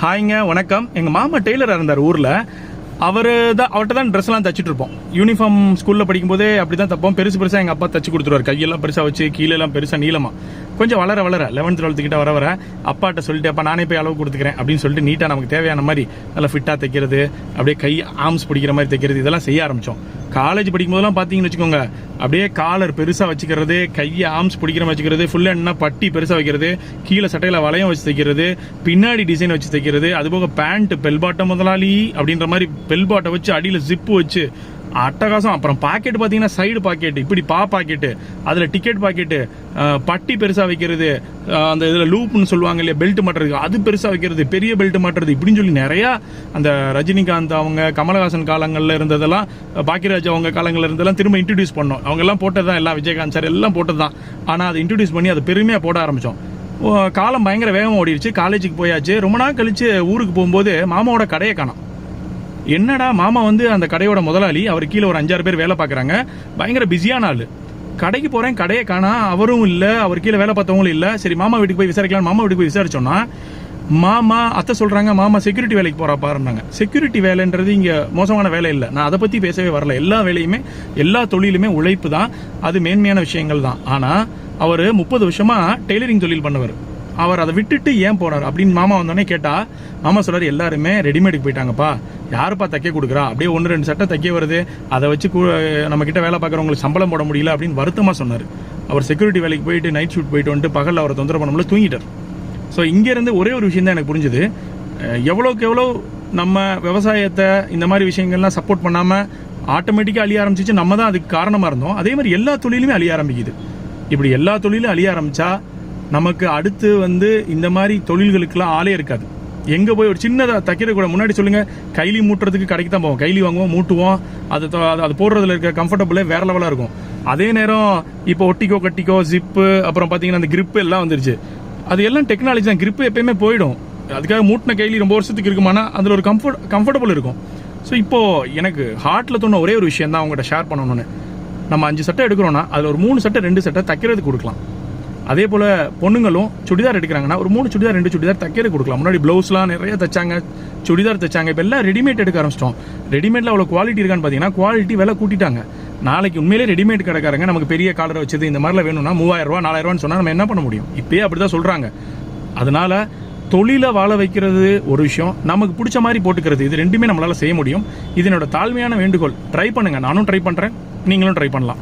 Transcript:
ஹாய்ங்க, வணக்கம். எங்கள் மாமா டெய்லராக இருந்தார் ஊரில். அவர்கிட்ட தான் ட்ரெஸ்லாம் தச்சுட்டு இருப்போம். யூனிஃபார்ம் ஸ்கூலில் படிக்கும்போதே அப்படி தான் தப்போம். பெருசாக எங்கள் அப்பா தச்சு கொடுத்துருவார். கையெல்லாம் பெருசாக வச்சு கீழெல்லாம் பெருசாக நீளமாக. கொஞ்சம் வளர 11th 12th கிட்ட வர அப்பாட்ட சொல்லிட்டு, அப்பா நானே போய் அளவு கொடுத்துக்கிறேன் அப்படின்னு சொல்லிட்டு நீட்டாக நமக்கு தேவையான மாதிரி நல்லா ஃபிட்டாக தைக்கிறது, அப்படியே கை ஆர்ம்ஸ் பிடிக்கிற மாதிரி தைக்கிறது, இதெல்லாம் செய்ய ஆரம்பித்தோம். காலேஜ் படிக்கும் போதெல்லாம் பார்த்தீங்கன்னு வச்சுக்கோங்க, அப்படியே காலர் பெருசாக வச்சுக்கிறது, கையை ஆர்ம்ஸ் பிடிக்கிற மாதிரி வச்சுக்கிறது, ஃபுல் என்ன பட்டி பெருசாக வைக்கிறது, கீழே சட்டையில் வளையம் வச்சு தைக்கிறது, பின்னாடி டிசைன் வச்சு தைக்கிறது, அதுபோக பேண்ட் பெல் பாட்டம் முதலாளி அப்படின்ற மாதிரி பெல் பாட்டை வச்சு அடியில் ஜிப்பு வச்சு அட்டகாசம். அப்புறம் பாக்கெட் பார்த்தீங்கன்னா சைடு பாக்கெட், இப்படி பாக்கெட்டு, அதில் டிக்கெட் பாக்கெட்டு, பட்டி பெருசாக வைக்கிறது, அந்த இதில் லூப்னு சொல்லுவாங்க இல்லையா, பெல்ட் மாட்டுறதுக்கு அது பெருசாக வைக்கிறது, பெரிய பெல்ட் மாட்டுறது, இப்படின்னு சொல்லி நிறையா அந்த ரஜினிகாந்த் அவங்க கமலஹாசன் காலங்களில் இருந்ததெல்லாம், பாக்கியராஜ் அவங்க காலங்களில் இருந்ததெல்லாம் திரும்ப இன்ட்ரடியூஸ் பண்ணோம். அவங்கெல்லாம் போட்டது தான், எல்லாம் விஜயகாந்த் சார் எல்லாம் போட்டது தான். ஆனால் அதை இன்ட்ரடியூஸ் பண்ணி அதை பெருமையாக போட ஆரம்பித்தோம். காலம் பயங்கர வேகமாக ஓடிடுச்சு. காலேஜுக்கு போயாச்சு. ரொம்ப நாள் கழிச்சு ஊருக்கு போகும்போது மாமாவோட கடையை காணோம். என்னடா, மாமா அந்த கடையோட முதலாளி, அவர் கீழே ஒரு 5-6 பேர் வேலை பார்க்குறாங்க. பயங்கர பிஸியான ஆள். கடைக்கு போகிறேன், கடையை காணா. அவரும் இல்லை, அவர் கீழே வேலை பார்த்தவங்களும் இல்லை. சரி, மாமா வீட்டுக்கு போய் விசாரிக்கலாம். மாமா வீட்டுக்கு போய் விசாரிச்சோன்னா மாமா அத்தை சொல்கிறாங்க, மாமா செக்யூரிட்டி வேலைக்கு போகிறா பாருன்னாங்க. செக்யூரிட்டி வேலைன்றது இங்கே மோசமான வேலை இல்லை. நான் அதை பற்றி பேசவே வரல. எல்லா வேலையுமே, எல்லா தொழிலுமே உழைப்பு தான், அது மேன்மையான விஷயங்கள் தான். ஆனால் அவர் 30 வருஷமாக டெய்லரிங் தொழில் பண்ணவர். அவர் அதை விட்டுட்டு ஏன் போனார் அப்படின்னு மாமா வந்தோடனே கேட்டால், மாமா சொல்றாரு, எல்லாருமே ரெடிமேடுக்கு போயிட்டாங்கப்பா, யாருப்பா தைக்க கொடுக்குறா, அப்படியே 1-2 சட்டை தைக்க வருது, அதை வச்சு நம்ம கிட்ட வேலை பார்க்குறவங்களுக்கு சம்பளம் போட முடியல அப்படின்னு வருத்தமாக சொன்னார். அவர் செக்யூரிட்டி வேலைக்கு போயிட்டு நைட் ஷூட் போயிட்டு வந்துட்டு பகலில் அவரை தொந்தரவு பண்ண முடியல, தூங்கிட்டார். ஸோ இங்கேருந்து ஒரே ஒரு விஷயம் தான் எனக்கு புரிஞ்சுது, எவ்வளோக்கு எவ்வளோ நம்ம விவசாயத்தை இந்த மாதிரி விஷயங்கள்லாம் சப்போர்ட் பண்ணாமல் ஆட்டோமேட்டிக்காக அழிய ஆரம்பிச்சிச்சு, நம்ம தான் அதுக்கு காரணமாக இருந்தோம். அதே மாதிரி எல்லா தொழிலுமே அழிய ஆரம்பிக்குது. இப்படி எல்லா தொழிலும் அழிய ஆரம்பித்தா நமக்கு அடுத்து இந்த மாதிரி தொழில்களுக்கெல்லாம் ஆளே இருக்காது. எங்கே போய் ஒரு சின்னதாக தைக்கிறது கூட, முன்னாடி சொல்லுங்கள், கைலி மூட்டுறதுக்கு கடைக்கு தான் போவோம். கைலி வாங்குவோம், மூட்டுவோம், அது போடுறதுல இருக்க கம்ஃபர்டபுளே வேற லெவலாக இருக்கும். அதே நேரம் இப்போ ஒட்டிக்கோ கட்டிக்கோ ஜிப்பு, அப்புறம் பார்த்தீங்கன்னா அந்த கிரிப்பு எல்லாம் வந்துருச்சு. அது எல்லாம் டெக்னாலஜி தான். கிரிப்பு எப்பயுமே போயிடும். அதுக்காக மூட்டின கைலி ரொம்ப வருஷத்துக்கு இருக்குமானா அதில் ஒரு கம்ஃபர்டபுள் இருக்கும். ஸோ இப்போது எனக்கு ஹார்ட்டில் தோண ஒரே ஒரு விஷயம் தான் அவங்கள்ட்ட ஷேர் பண்ணணும்னு. நம்ம 5 சட்டை எடுக்கிறோன்னா அதில் ஒரு 3 சட்டை 2 சட்டை தைக்கிறதுக்கு கொடுக்கலாம். அதே போல் பொண்ணுங்களும் சுடிதார் எடுக்கிறாங்கன்னா ஒரு 3 சுடிதார் 2 சுடிதார் தைக்கிறது கொடுக்கலாம். முன்னாடி ப்ளவுஸ்லாம் நிறைய தைச்சாங்க, சுடிதார் தைச்சாங்க. இப்போ எல்லாம் ரெடிமேட் எடுக்க ஆரம்பிச்சிட்டோம். ரெடிமேடில் அவ்வளோ குவாலிட்டி இருக்கான்னு பார்த்தீங்கன்னா குவாலிட்டி விலை கூட்டிட்டாங்க. நாளைக்கு உண்மையிலே ரெடிமேட் கடைக்காரங்க நமக்கு பெரிய காலரை வச்சது இந்த மாதிரிலாம் வேணும்னா 3000 ரூபா 4000 ரூபான்னு சொன்னால் நம்ம என்ன பண்ண முடியும்? இப்பயே அப்படி தான் சொல்கிறாங்க. அதனால தொழிலை வாழ வைக்கிறது ஒரு விஷயம், நமக்கு பிடிச்ச மாதிரி போட்டுக்கிறது, இது ரெண்டுமே நம்மளால் செய்ய முடியும். இது என்னோட தாழ்மையான வேண்டுகோள். ட்ரை பண்ணுங்கள். நானும் ட்ரை பண்ணுறேன், நீங்களும் ட்ரை பண்ணலாம்.